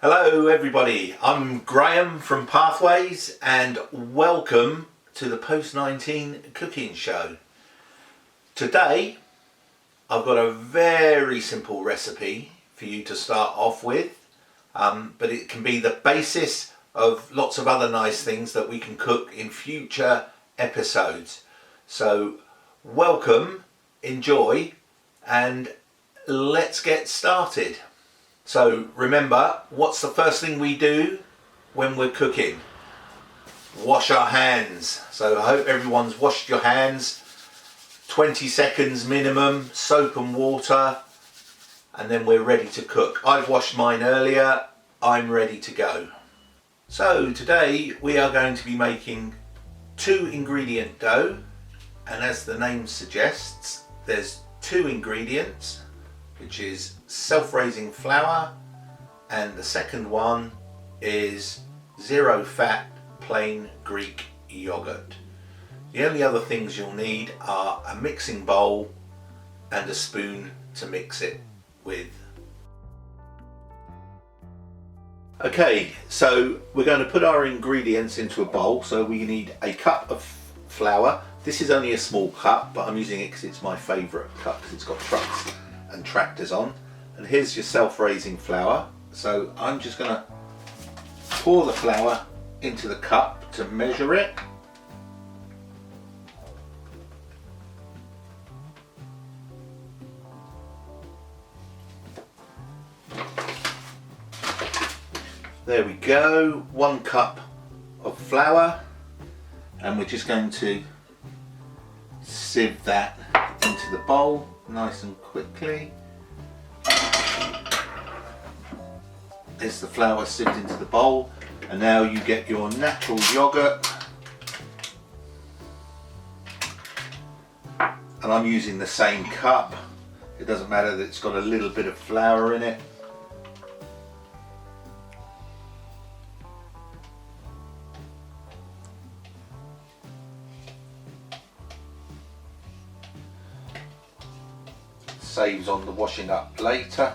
Hello everybody, I'm Graham from Pathways and welcome to the Post-19 Cooking Show. Today I've got a very simple recipe for you to start off with, but it can be the basis of lots of other nice things that we can cook in future episodes. So welcome, enjoy, and let's get started. So remember, what's the first thing we do when we're cooking? Wash our hands. So I hope everyone's washed your hands. 20 seconds minimum, soap and water, and then we're ready to cook. I've washed mine earlier, I'm ready to go. So today we are going to be making 2 ingredient dough, and as the name suggests, there's 2 ingredients, which is self-raising flour, and the second one is zero fat plain Greek yogurt. The only other things you'll need are a mixing bowl and a spoon to mix it with. Okay, so we're going to put our ingredients into a bowl. So we need a cup of flour. This is only a small cup, but I'm using it because it's my favourite cup because it's got trucks and tractors on. And here's your self-raising flour. So I'm just going to pour the flour into the cup to measure it. There we go, 1 cup of flour, and we're just going to sieve that into the bowl nice and quickly. There's the flour sieved into the bowl, and now you get your natural yogurt, and I'm using the same cup. It doesn't matter that it's got a little bit of flour in it. Saves on the washing up later.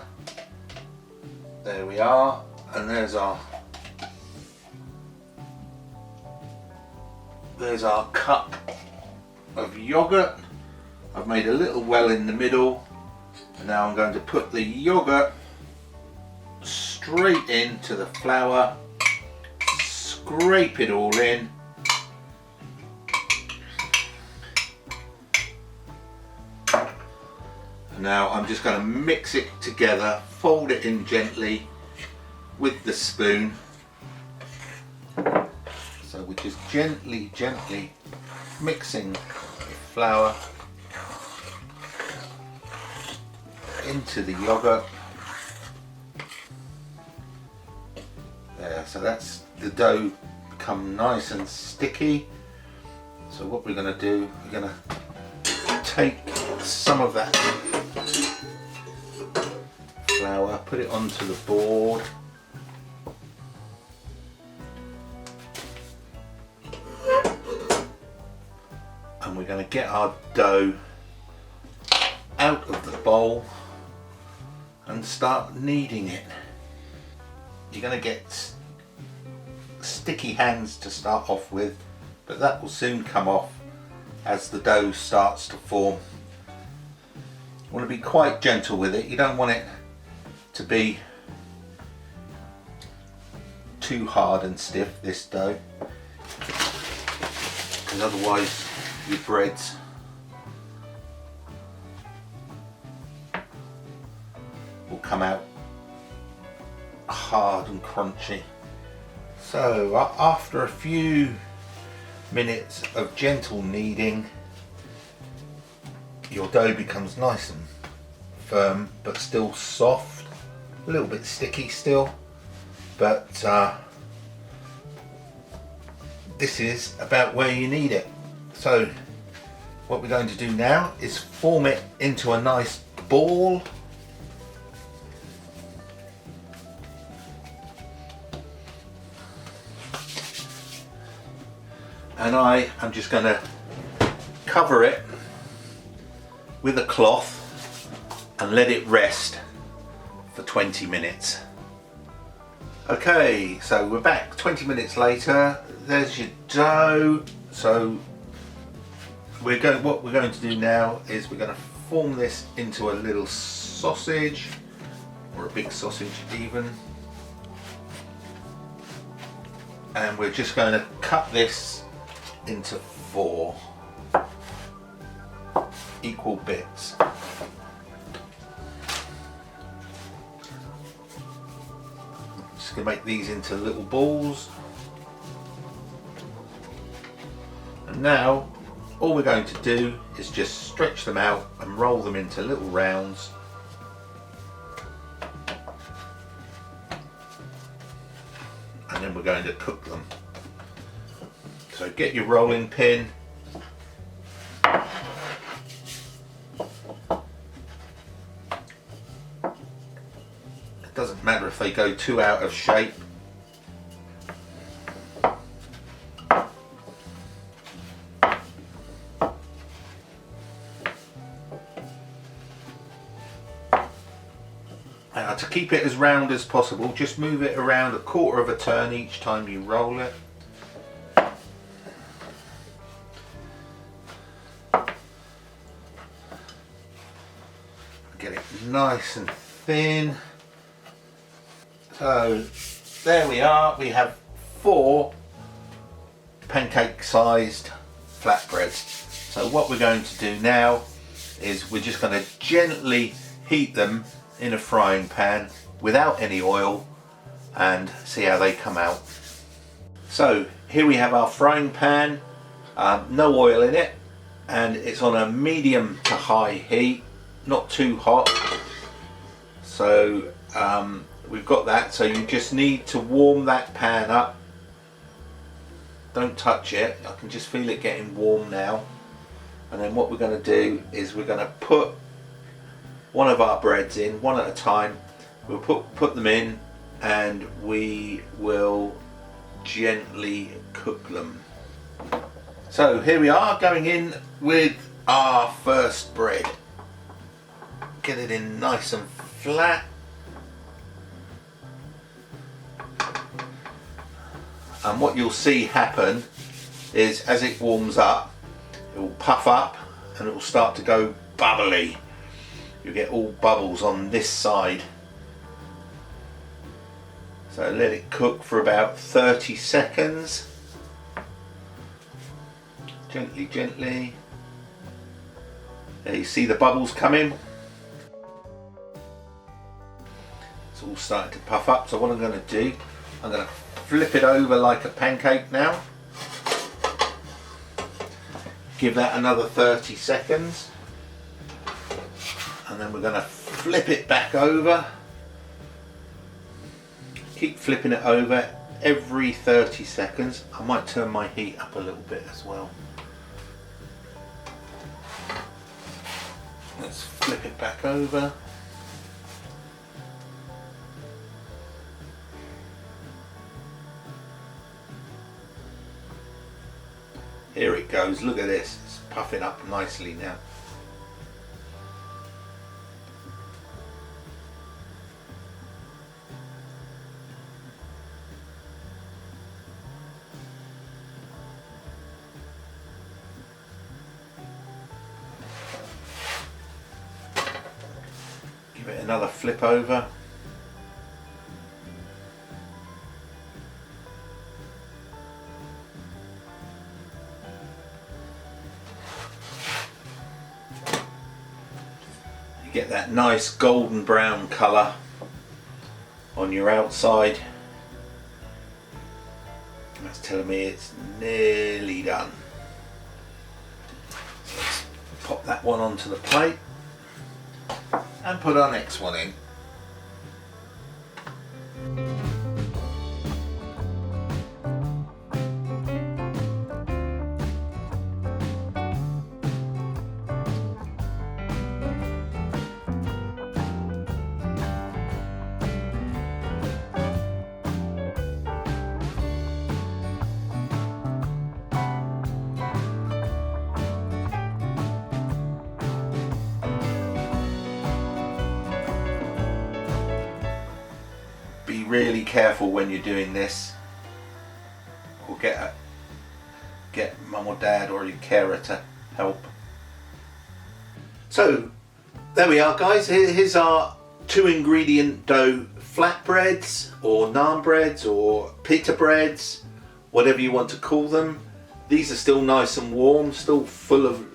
There we are, and there's our cup of yogurt. I've made a little well in the middle, and now I'm going to put the yogurt straight into the flour, scrape it all in. Now I'm just going to mix it together, fold it in gently with the spoon. So we're just gently mixing the flour into the yogurt. There, so that's the dough become nice and sticky. So what we're going to do, we're going to take some of that flour, put it onto the board, and we're going to get our dough out of the bowl and start kneading it. You're going to get sticky hands to start off with, but that will soon come off as the dough starts to form. You want to be quite gentle with it. You don't want it to be too hard and stiff, this dough, because otherwise your breads will come out hard and crunchy. So after a few minutes of gentle kneading, your dough becomes nice and firm but still soft, a little bit sticky still, but this is about where you need it. So what we're going to do now is form it into a nice ball. And I am just going to cover it with a cloth and let it rest for 20 minutes. Okay, so we're back 20 minutes later. There's your dough. So what we're going to do now is we're going to form this into a little sausage, or a big sausage even. And we're just going to cut this into 4 equal bits. Just going to make these into little balls. And now all we're going to do is just stretch them out and roll them into little rounds. And then we're going to cook them. So get your rolling pin. It doesn't matter if they go too out of shape. Now, to keep it as round as possible, just move it around a quarter of a turn each time you roll it. Get it nice and thin. So there we are, we have 4 pancake sized flatbreads. So what we're going to do now is we're just going to gently heat them in a frying pan without any oil and see how they come out. So here we have our frying pan, no oil in it, and it's on a medium to high heat, not too hot. So we've got that, so you just need to warm that pan up. Don't touch it, I can just feel it getting warm now. And then what we're going to do is we're going to put one of our breads in, one at a time. We'll put them in and we will gently cook them. So here we are, going in with our first bread. Get it in nice and flat. And what you'll see happen is as it warms up, it will puff up and it will start to go bubbly. You get all bubbles on this side. So let it cook for about 30 seconds. Gently, gently. There you see the bubbles coming. It's all starting to puff up. So what I'm going to do, I'm going to flip it over like a pancake now. Give that another 30 seconds. And then we're going to flip it back over. Keep flipping it over every 30 seconds. I might turn my heat up a little bit as well. Let's flip it back over. Here it goes, look at this, it's puffing up nicely now. Give it another flip over. You get that nice golden brown colour on your outside. That's telling me it's nearly done. So let's pop that one onto the plate and put our next one in. really careful when you're doing this, or get mum or dad or your carer to help. So there we are, guys. Here's our 2 ingredient dough flatbreads or naan breads or pita breads, whatever you want to call them. These are still nice and warm, still full of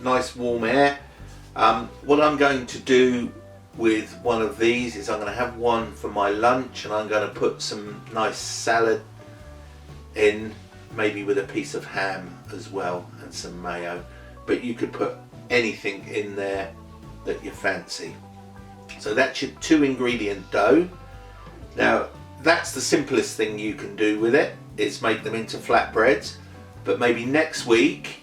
nice warm air. What I'm going to do with one of these is I'm going to have one for my lunch, and I'm going to put some nice salad in, maybe with a piece of ham as well and some mayo, but you could put anything in there that you fancy. So that's your 2 ingredient dough. Now that's the simplest thing you can do with it, is make them into flatbreads, but maybe next week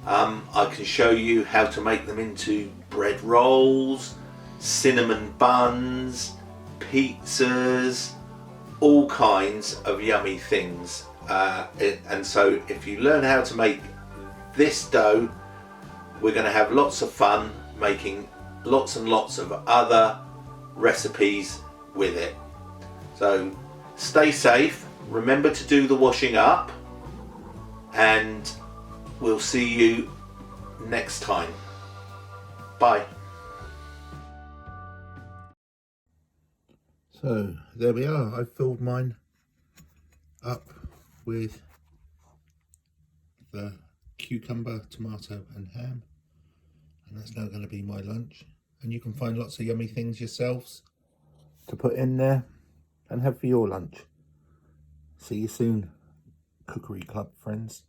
I can show you how to make them into bread rolls, cinnamon buns, pizzas, all kinds of yummy things. And so if you learn how to make this dough, we're going to have lots of fun making lots and lots of other recipes with it. So stay safe, remember to do the washing up, and we'll see you next time. Bye. So there we are. I've filled mine up with the cucumber, tomato and ham, and that's now going to be my lunch. And you can find lots of yummy things yourselves to put in there and have for your lunch. See you soon, Cookery Club friends.